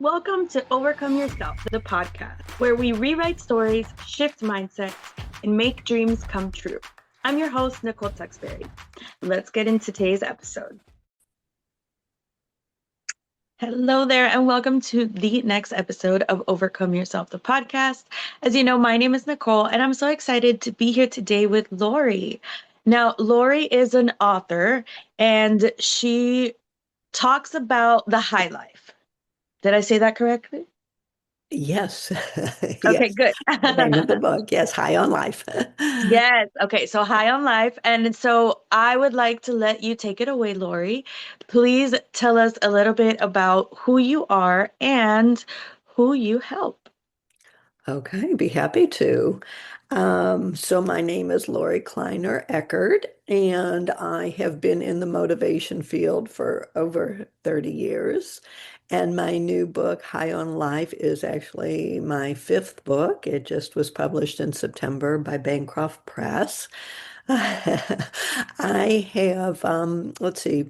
Welcome to Overcome Yourself, the podcast, where we rewrite stories, shift mindsets, and make dreams come true. I'm your host, Nicole. Let's get into today's episode. Hello there, and welcome to the next episode of Overcome Yourself, the podcast. As you know, my name is Nicole, and I'm so excited to be here today with Lori. Now, Lori is an author, and she talks about the high life. Did I say that correctly? Yes. Okay, Yes. good. The name of the book. Yes. High on Life. Yes. Okay. So high on life. And so I would like to let you take it away, Lori. Please tell us a little bit about who you are and who you help. Okay, be happy to. So my name is Lori Kleiner Eckert, and I have been in the motivation field for over 30 years. And my new book, High on Life, is actually my fifth book. It just was published in September by Bancroft Press. I have, let's see.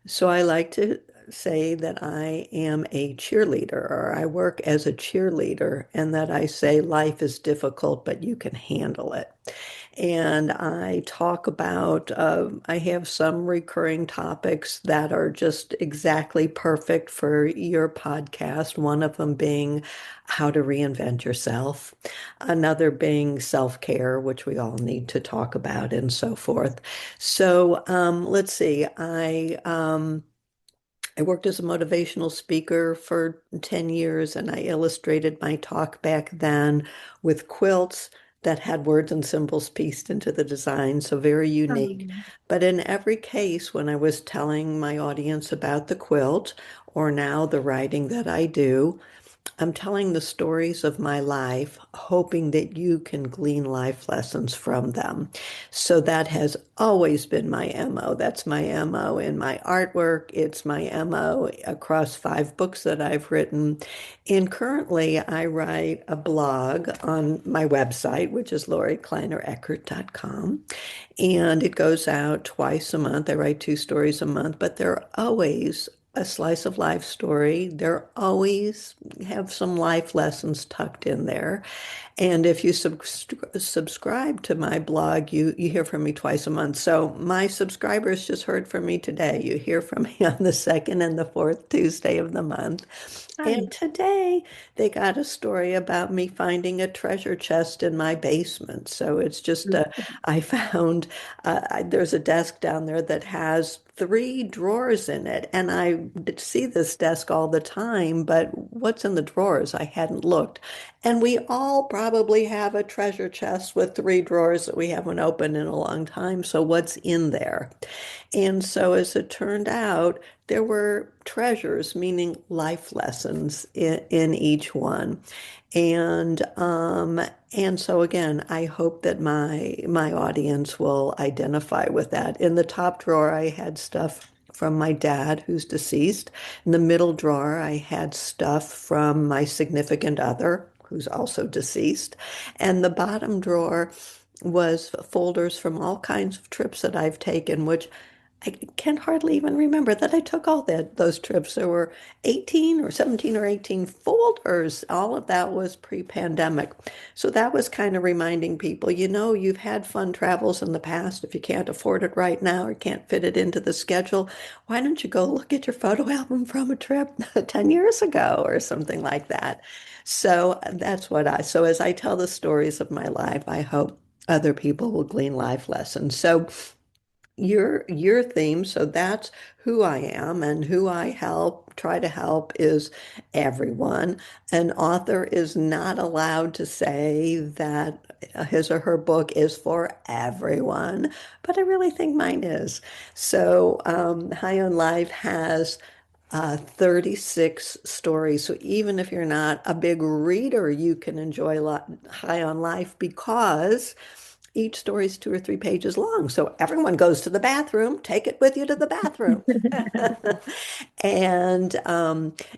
So I like to say that I am a cheerleader, or I work as a cheerleader, and that I say life is difficult, but you can handle it. And I talk about, I have some recurring topics that are just exactly perfect for your podcast. One of them being how to reinvent yourself, another being self-care, which we all need to talk about, and so forth. So let's see. I worked as a motivational speaker for 10 years, and I illustrated my talk back then with quilts that had words and symbols pieced into the design, so very unique. Um, But in every case, when I was telling my audience about the quilt, or now the writing that I do, I'm telling the stories of my life, hoping that you can glean life lessons from them. So that has always been my MO. That's my MO in my artwork. It's my MO across 5 books that I've written. And currently, I write a blog on my website, which is lorikleinereckert.com. And it goes out twice a month. I write 2 stories a month, but they're always a slice of life story. They're always have some life lessons tucked in there. And if you subscribe to my blog, you hear from me twice a month. So my subscribers just heard from me today. You hear from me on the second and the fourth Tuesday of the month. And Nice. today they got a story about me finding a treasure chest in my basement. So it's just, I found, there's a desk down there that has 3 drawers in it. And I see this desk all the time, but what's in the drawers? I hadn't looked. And we all probably have a treasure chest with 3 drawers that we haven't opened in a long time. So what's in there? And so, as it turned out, there were treasures, meaning life lessons in each one. And so again, I hope that my audience will identify with that. In the top drawer, I had stuff from my dad, who's deceased. In the middle drawer, I had stuff from my significant other, who's also deceased. And the bottom drawer was folders from all kinds of trips that I've taken, which I can hardly even remember that I took all those trips. There were 18 or 17 or 18 folders. All of that was pre-pandemic. So that was kind of reminding people, you've had fun travels in the past. If you can't afford it right now or can't fit it into the schedule, why don't you go look at your photo album from a trip 10 years ago or something like that? So so as I tell the stories of my life, I hope other people will glean life lessons. So your theme, so that's who I am, and who I try to help is everyone. An author is not allowed to say that his or her book is for everyone, but I really think mine is. So High on Life has 36 stories. So even if you're not a big reader, you can enjoy High on Life, because each story is 2 or 3 pages long. So everyone goes to the bathroom, take it with you to the bathroom. And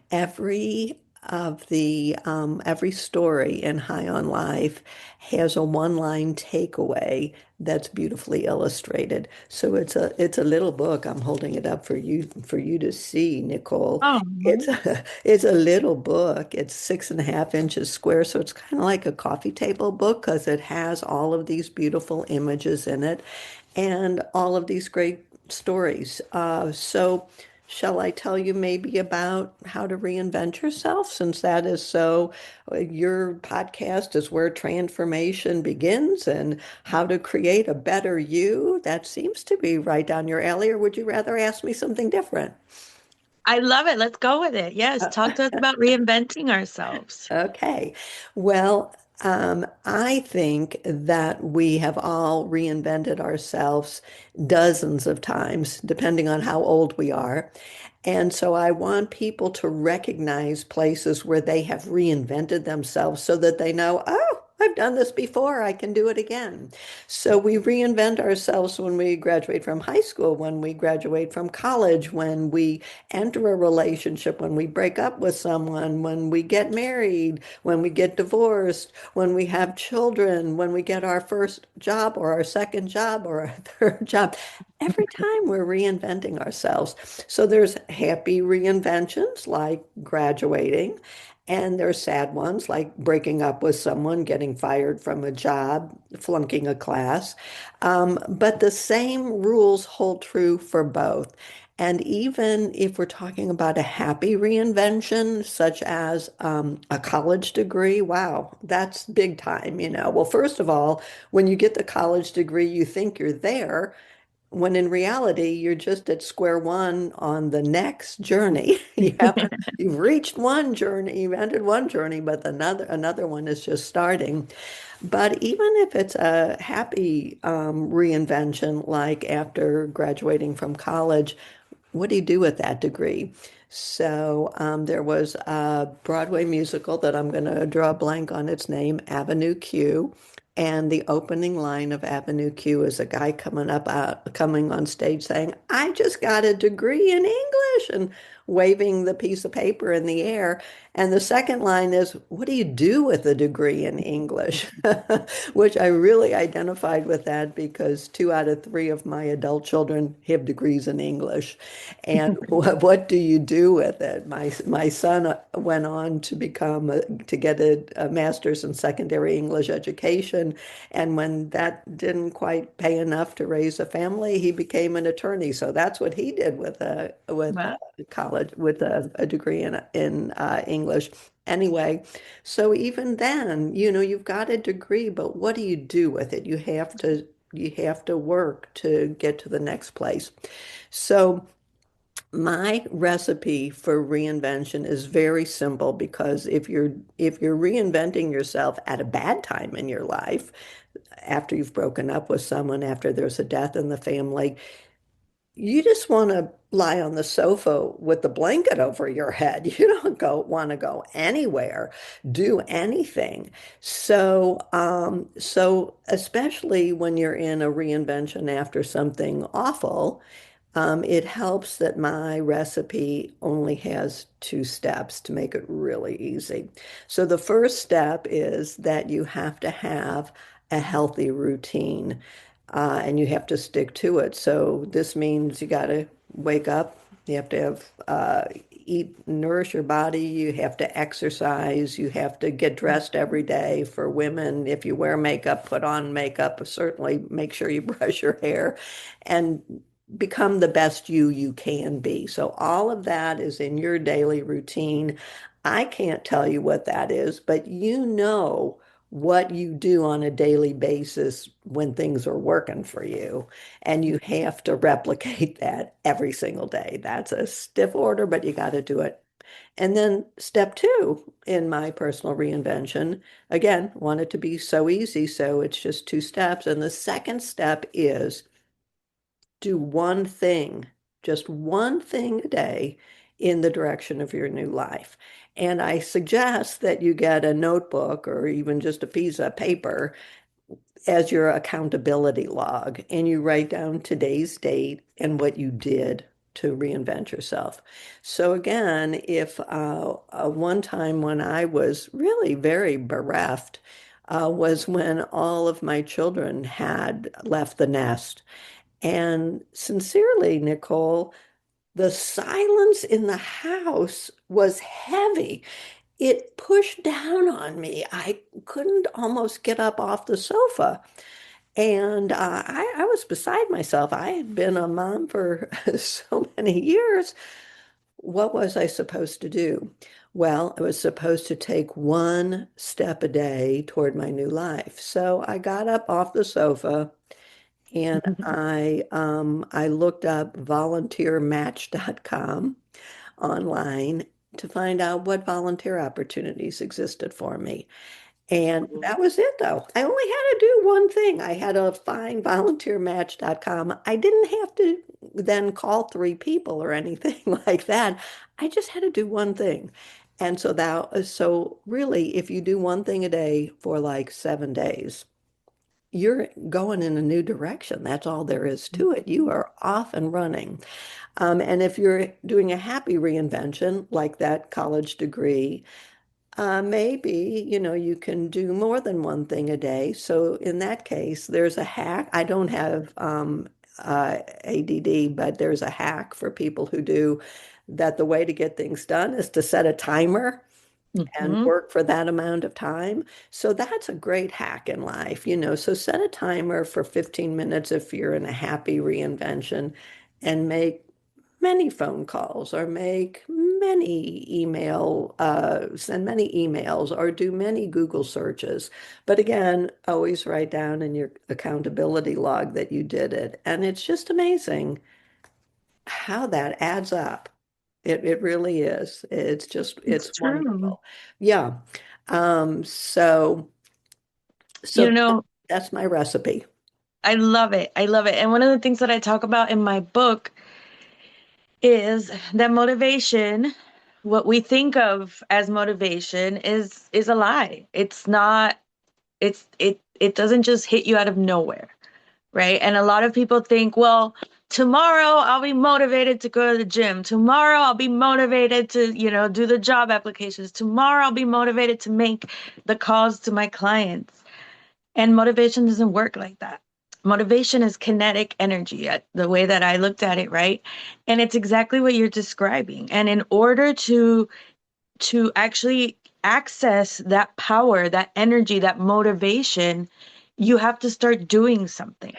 every of the every story in High on Life has a one-line takeaway that's beautifully illustrated. So it's a little book. I'm holding it up for you to see, Nicole. Oh, It's a little book. It's 6.5 inches square, so it's kind of like a coffee table book because it has all of these beautiful images in it and all of these great stories. So, shall I tell you maybe about how to reinvent yourself, since that is so, your podcast is where transformation begins and how to create a better you? That seems to be right down your alley, or would you rather ask me something different? I love it. Let's go with it. Yes, talk to us about reinventing ourselves. Okay. Well, I think that we have all reinvented ourselves dozens of times, depending on how old we are. And so I want people to recognize places where they have reinvented themselves so that they know, oh, I've done this before, I can do it again. So we reinvent ourselves when we graduate from high school, when we graduate from college, when we enter a relationship, when we break up with someone, when we get married, when we get divorced, when we have children, when we get our first job or our second job or our third job. Every time we're reinventing ourselves. So there's happy reinventions like graduating, and there's sad ones like breaking up with someone, getting fired from a job, flunking a class. But the same rules hold true for both. And even if we're talking about a happy reinvention, such as a college degree, wow, that's big time, you know. Well, first of all, when you get the college degree, you think you're there, when in reality, you're just at square one on the next journey. You've reached one journey, you've ended one journey, but another one is just starting. But even if it's a happy reinvention, like after graduating from college, what do you do with that degree? So there was a Broadway musical that I'm going to draw a blank on its name, Avenue Q. And the opening line of Avenue Q is a guy coming on stage saying, I just got a degree in English, and waving the piece of paper in the air. And the second line is, what do you do with a degree in English? Which I really identified with that because 2 out of 3 of my adult children have degrees in English. And what do you do with it? My son went on to to get a master's in secondary English education, and when that didn't quite pay enough to raise a family, he became an attorney. So that's what he did with Wow. college with a degree in English. Anyway, so even then, you've got a degree, but what do you do with it? You have to work to get to the next place. So my recipe for reinvention is very simple because if you're reinventing yourself at a bad time in your life, after you've broken up with someone, after there's a death in the family, you just want to lie on the sofa with the blanket over your head. You don't want to go anywhere, do anything. So especially when you're in a reinvention after something awful, it helps that my recipe only has 2 steps to make it really easy. So the first step is that you have to have a healthy routine, and you have to stick to it. So this means you got to wake up, you have to nourish your body, you have to exercise, you have to get dressed every day. For women, if you wear makeup, put on makeup, certainly make sure you brush your hair and become the best you can be. So all of that is in your daily routine. I can't tell you what that is, but you know what you do on a daily basis when things are working for you. And you have to replicate that every single day. That's a stiff order, but you got to do it. And then step 2 in my personal reinvention, again, want it to be so easy. So it's just 2 steps. And the second step is do one thing, just one thing a day in the direction of your new life. And I suggest that you get a notebook or even just a piece of paper as your accountability log, and you write down today's date and what you did to reinvent yourself. So again, if one time when I was really very bereft was when all of my children had left the nest. And sincerely, Nicole, the silence in the house was heavy. It pushed down on me. I couldn't almost get up off the sofa. And I was beside myself. I had been a mom for so many years. What was I supposed to do? Well, I was supposed to take one step a day toward my new life. So I got up off the sofa and I looked up volunteermatch.com online to find out what volunteer opportunities existed for me. And that was it, though. I only had to do one thing. I had to find volunteermatch.com. I didn't have to then call three people or anything like that. I just had to do one thing. And so really, if you do one thing a day for like 7 days, you're going in a new direction. That's all there is to it. You are off and running. And if you're doing a happy reinvention, like that college degree, maybe, you can do more than one thing a day. So in that case, there's a hack. I don't have ADD, but there's a hack for people who do that. The way to get things done is to set a timer and Mhm. work for that amount of time. So that's a great hack in life. So set a timer for 15 minutes if you're in a happy reinvention and make many phone calls or make many send many emails or do many Google searches. But again, always write down in your accountability log that you did it. And it's just amazing how that adds up. It really is. It's It's true. wonderful. Yeah. Um, so You so know, that's my recipe. I love it. I love it. And one of the things that I talk about in my book is that motivation, what we think of as motivation is a lie. It's not, it doesn't just hit you out of nowhere, right? And a lot of people think, well, tomorrow I'll be motivated to go to the gym. Tomorrow I'll be motivated to, do the job applications. Tomorrow I'll be motivated to make the calls to my clients. And motivation doesn't work like that. Motivation is kinetic energy, the way that I looked at it, right? And it's exactly what you're describing. And in order to actually access that power, that energy, that motivation, you have to start doing something.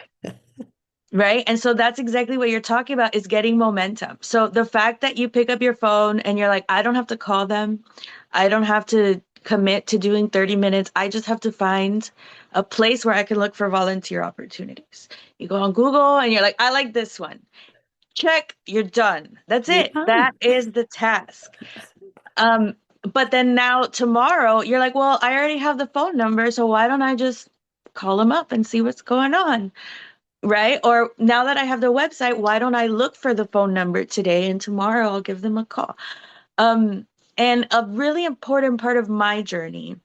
Right. And so that's exactly what you're talking about is getting momentum. So the fact that you pick up your phone and you're like, I don't have to call them. I don't have to commit to doing 30 minutes. I just have to find a place where I can look for volunteer opportunities. You go on Google and you're like, I like this one. Check, you're done. That's You're it. That done. is the task. Um, but then now tomorrow, you're like, well, I already have the phone number, so why don't I just call them up and see what's going on? Right? Or now that I have the website, why don't I look for the phone number today and tomorrow I'll give them a call? Um, and a really important part of my journey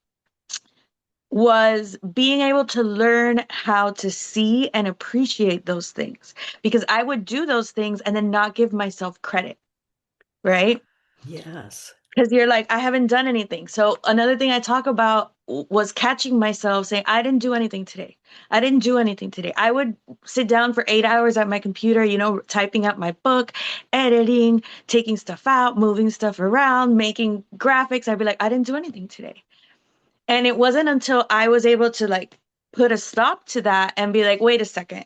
was being able to learn how to see and appreciate those things because I would do those things and then not give myself credit, right? Yes. Because you're like, I haven't done anything. So another thing I talk about was catching myself saying, I didn't do anything today. I didn't do anything today. I would sit down for 8 hours at my computer, typing out my book, editing, taking stuff out, moving stuff around, making graphics. I'd be like, I didn't do anything today. And it wasn't until I was able to like put a stop to that and be like, wait a second.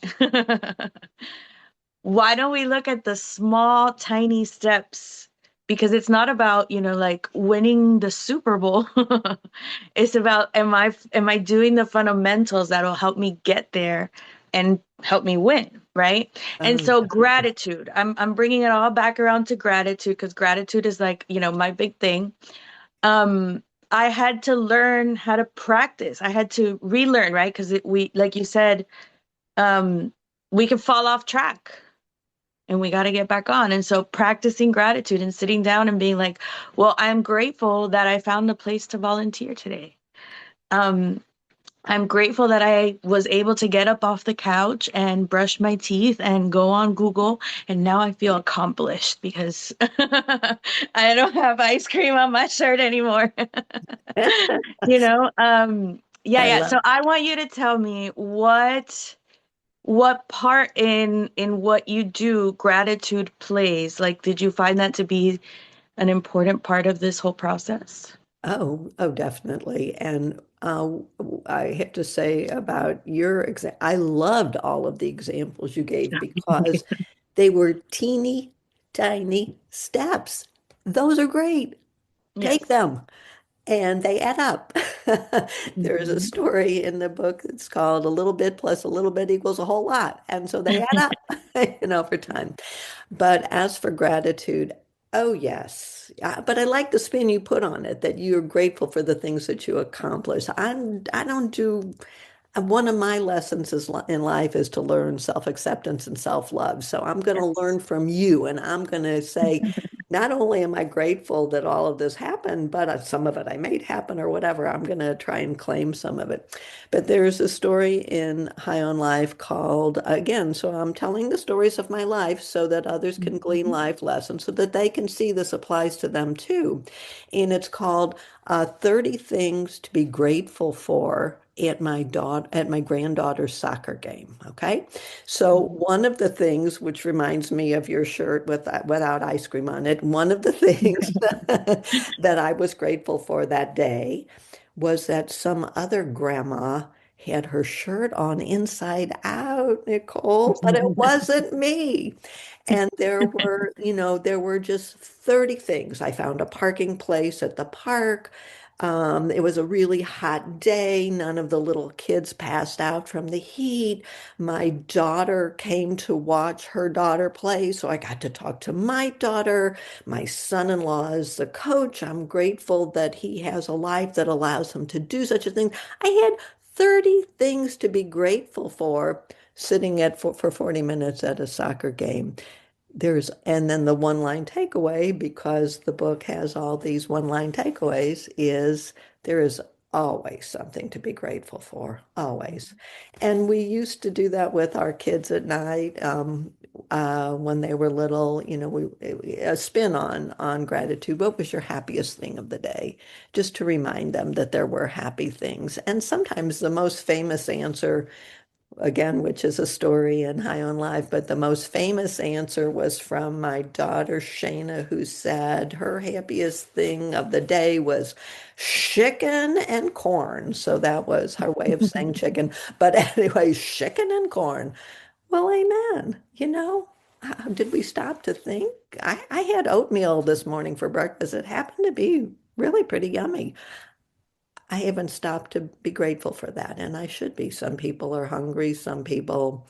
Why don't we look at the small, tiny steps? Because it's not about, like winning the Super Bowl. It's about am I doing the fundamentals that'll help me get there and help me win, right? And Oh, so definitely. gratitude. I'm bringing it all back around to gratitude because gratitude is like, my big thing. Um, I had to learn how to practice. I had to relearn, right? Because we, like you said, um, we can fall off track and we got to get back on. And so practicing gratitude and sitting down and being like, well, I'm grateful that I found a place to volunteer today. Um, I'm grateful that I was able to get up off the couch and brush my teeth and go on Google. And now I feel accomplished because I don't have ice cream on my shirt anymore. Yeah, I yeah. love. So I want you to tell me what part in what you do gratitude plays. Like, did you find that to be an important part of this whole process? Oh, definitely. And I have to say about your exam, I loved all of the examples you gave because they were teeny tiny steps. Those are great. Take Yes. them. And they add up. There's a Mhm. story in the book that's called A Little Bit Plus a Little Bit Equals a Whole Lot. And so they add up, over time. But as for gratitude, oh yes. But I like the spin you put on it, that you're grateful for the things that you accomplish. I don't do one of my lessons in life is to learn self-acceptance and self-love. So I'm going to Yes. learn from you, and I'm going to say, not only am I grateful that all of this happened, but some of it I made happen or whatever. I'm going to try and claim some of it. But there's a story in High on Life called, again, so I'm telling the stories of my life so that others can glean Mhm. life lessons so that they can see this applies to them too. And it's called 30 Things to Be Grateful For at my granddaughter's soccer game. Okay. So Mhm. one of the things, which reminds me of your shirt without ice cream on it, one of the things that I was grateful for that day was that some other grandma had her shirt on inside out, Nicole, but it wasn't me. And there were just 30 things. I found a parking place at the park. It was a really hot day. None of the little kids passed out from the heat. My daughter came to watch her daughter play, so I got to talk to my daughter. My son-in-law is the coach. I'm grateful that he has a life that allows him to do such a thing. I had 30 things to be grateful for sitting for 40 minutes at a soccer game. And then the one line takeaway, because the book has all these one line takeaways, is there is always something to be grateful for, always. And we used to do that with our kids at night, when they were little, a spin on gratitude. What was your happiest thing of the day? Just to remind them that there were happy things. And sometimes the most famous answer, again, which is a story in High on Life, but the most famous answer was from my daughter Shayna, who said her happiest thing of the day was chicken and corn. So that was her way of saying chicken. But anyway, chicken and corn. Well, amen. Did we stop to think? I had oatmeal this morning for breakfast. It happened to be really pretty yummy. I haven't stopped to be grateful for that, and I should be. Some people are hungry, some people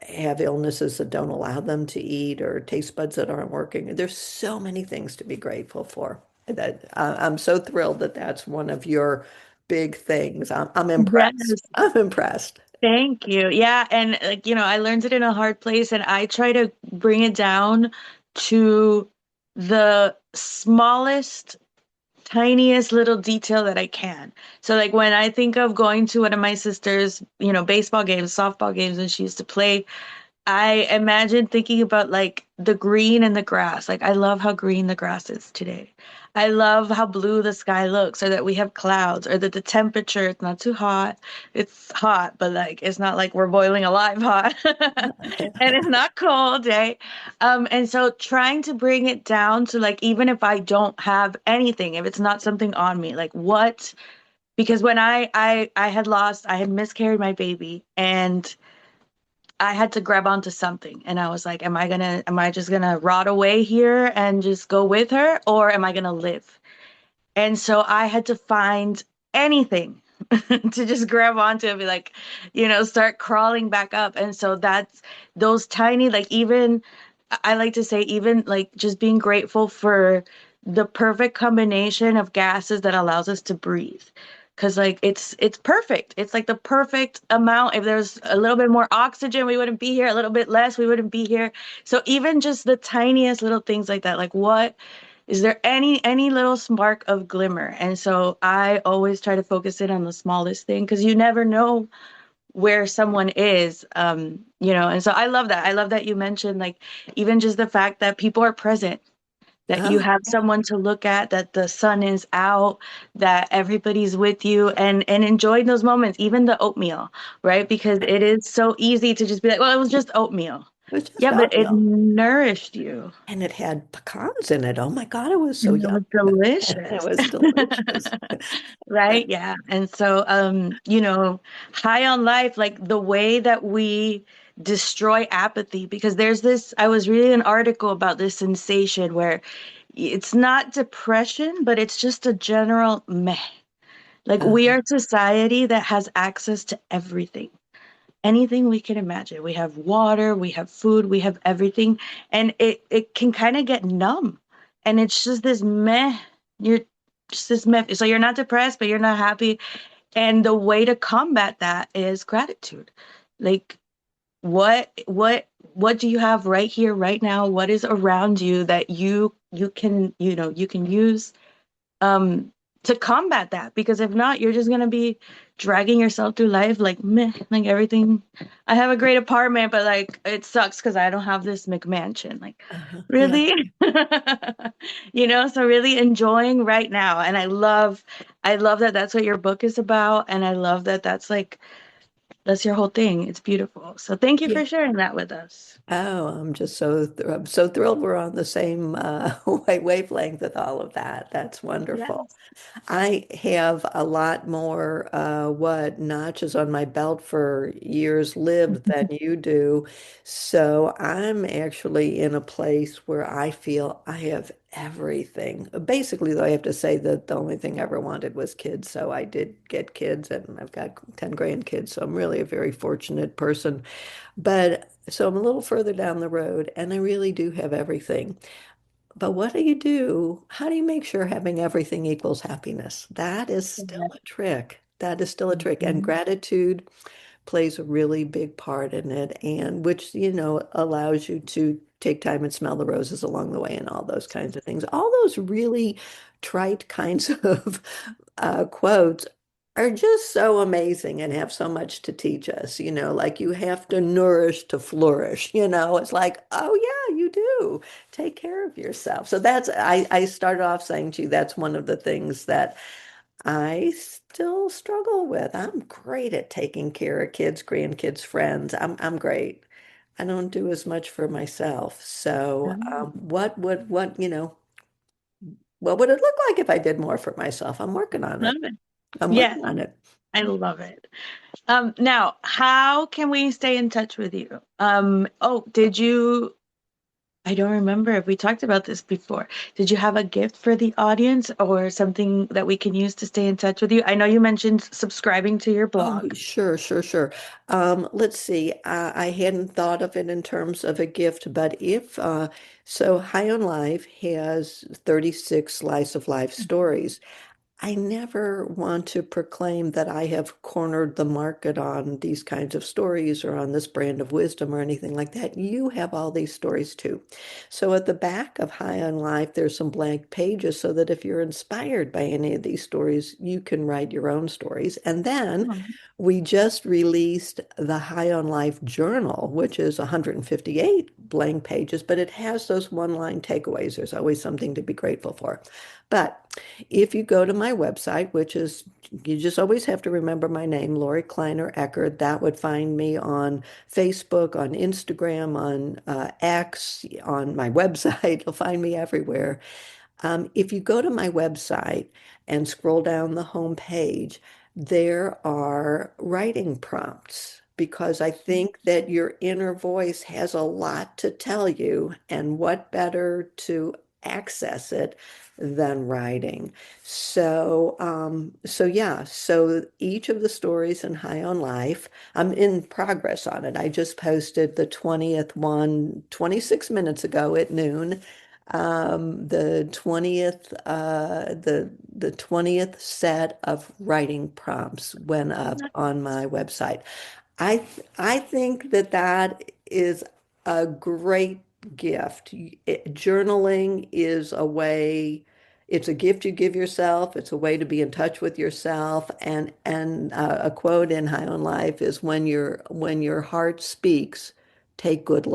have illnesses that don't allow them to eat or taste buds that aren't working. There's so many things to be grateful for. That I'm so thrilled that that's one of your big things. I'm impressed. Yes. I'm impressed. Thank you. Yeah, and I learned it in a hard place and I try to bring it down to the smallest, tiniest little detail that I can. So like when I think of going to one of my sister's, baseball games, softball games when she used to play, I imagine thinking about like the green and the grass. Like I love how green the grass is today. I love how blue the sky looks, or that we have clouds, or that the temperature is not too hot. It's hot, but like it's not like we're boiling alive hot. And it's not cold, right? And so trying to bring it down to like even if I don't have anything, if it's not something on me, like what? Because when I had miscarried my baby and I had to grab onto something and I was like, am I just gonna rot away here and just go with her or am I gonna live? And so I had to find anything to just grab onto and be like, start crawling back up. And so that's those tiny, like even I like to say, even like just being grateful for the perfect combination of gases that allows us to breathe. Cause like it's perfect. It's like the perfect amount. If there's a little bit more oxygen, we wouldn't be here. A little bit less, we wouldn't be here. So even just the tiniest little things like that, like what? Is there any little spark of glimmer? And so I always try to focus in on the smallest thing because you never know where someone is. And so I love that. I love that you mentioned like even just the fact that people are present, that you Oh, have someone to look at, that the sun is out, that everybody's with you and enjoying those moments, even the oatmeal, right? Because it is so easy to just be like, well, it was just oatmeal. it was just Yeah, but it oatmeal. nourished you. And it had pecans in it. Oh my God, it was so And it yummy. was It delicious. was delicious. Right? Yeah. And so high on life, like the way that we destroy apathy, because there's this, I was reading an article about this sensation where it's not depression, but it's just a general meh. Like we Uh, are a society that has access to everything, anything we can imagine. We have water, we have food, we have everything, and it can kind of get numb, and it's just this meh. You're just this meh. So you're not depressed, but you're not happy, and the way to combat that is gratitude. Like what do you have right here, right now? What is around you that you can you can use um to combat that, because if not you're just going to be dragging yourself through life like meh, like everything. I have a great apartment but like it sucks because I don't have this McMansion, like yeah, really. So really enjoying right now, and I love that that's what your book is about, and I love that that's your whole thing. It's beautiful, so thank you yeah. for sharing that with us. Oh, I'm so thrilled we're on the same wavelength with all of that. That's wonderful. Yes. I have a lot more notches on my belt for years lived than you do. So I'm actually in a place where I feel I have everything. Basically, though, I have to say that the only thing I ever wanted was kids. So I did get kids and I've got 10 grandkids. So I'm really a very fortunate person. But so I'm a little further down the road and I really do have everything. But what do you do? How do you make sure having everything equals happiness? That is still a trick. That is still a trick. And Mhm. gratitude plays a really big part in it, and which, allows you to take time and smell the roses along the way and all those kinds of things. All those really trite kinds of quotes are just so amazing and have so much to teach us, like you have to nourish to flourish, it's like, oh yeah, you do. Take care of yourself. So I started off saying to you, that's one of the things that I still struggle with. I'm great at taking care of kids, grandkids, friends. I'm great. I don't do as much for myself. So, what would it look like if I did more for myself? I'm working on Love it. it. I'm Yes, working on it. I love it. Now, how can we stay in touch with you? I don't remember if we talked about this before. Did you have a gift for the audience or something that we can use to stay in touch with you? I know you mentioned subscribing to your Oh, blog. sure, sure, sure. Let's see. I hadn't thought of it in terms of a gift, but if so, High on Life has 36 slice of life stories. I never want to proclaim that I have cornered the market on these kinds of stories or on this brand of wisdom or anything like that. You have all these stories too. So at the back of High on Life, there's some blank pages so that if you're inspired by any of these stories, you can write your own stories. And then Oh, we just released the High on Life journal, which is 158 blank pages, but it has those one-line takeaways. There's always something to be grateful for. But if you go to my website, which is, you just always have to remember my name, Lori Kleiner Eckert, that would find me on Facebook, on Instagram, on X, on my website. You'll find me everywhere. If you go to my website and scroll down the home page, there are writing prompts because I think that your inner voice has a lot to tell you, and what better to access it than writing. So yeah, so each of the stories in High on Life, I'm in progress on it. I just posted the 20th one 26 minutes ago at noon. The 20th the 20th set of writing prompts went up on my website. I think that that is a great gift. Journaling is a way, it's a gift you give yourself. It's a way to be in touch with yourself. And a quote in High on Life is when your heart speaks, take good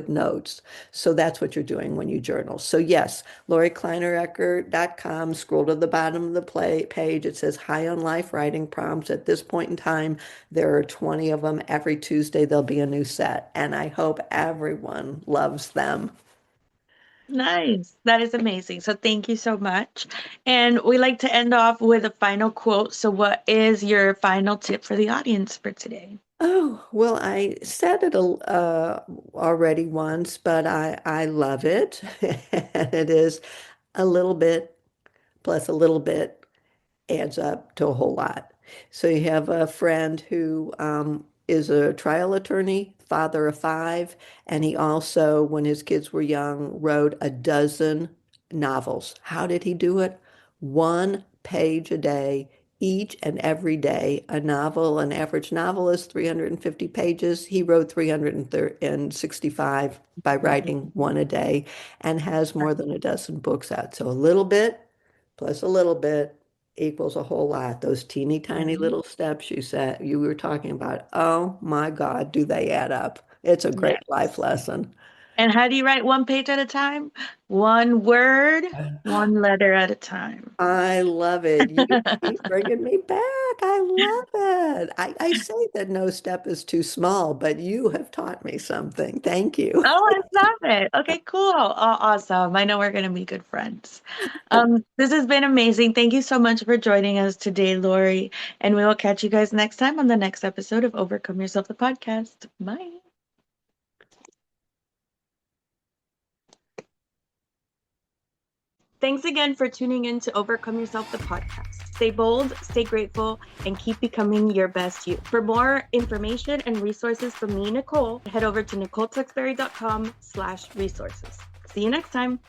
notes. So that's what you're doing when you journal. So yes, LoriKleinerEckert.com. Scroll to the bottom of the page. It says High on Life writing prompts. At this point in time, there are 20 of them. Every Tuesday, there'll be a new set, and I hope everyone loves them. Nice. That is amazing. So thank you so much. And we like to end off with a final quote. So what is your final tip for the audience for today? Oh, well, I said it already once, but I love it. And it is a little bit plus a little bit adds up to a whole lot. So you have a friend who is a trial attorney, father of five, and he also, when his kids were young, wrote a dozen novels. How did he do it? One page a day, each and every day. A novel, an average novel is 350 pages. He wrote 365 by writing one a day and has more than a dozen books out. So a little bit plus a little bit equals a whole lot. Those teeny tiny Mhm. little steps you were talking about. Oh my God, do they add up? It's a great life Yes. lesson. And how do you write one page at a time? One word, one letter at a time. I love it. You keep bringing me back. I love it. I say that no step is too small, but you have taught me something. Thank you. Oh, I love it. Okay, cool. Oh, awesome. I know we're going to be good friends. This has been amazing. Thank you so much for joining us today, Lori. And we will catch you guys next time on the next episode of Overcome Yourself, the podcast. Bye. Thanks again for tuning in to Overcome Yourself, the podcast. Stay bold, stay grateful, and keep becoming your best you. For more information and resources from me, Nicole, head over to nicoletexberry.com/resources. See you next time.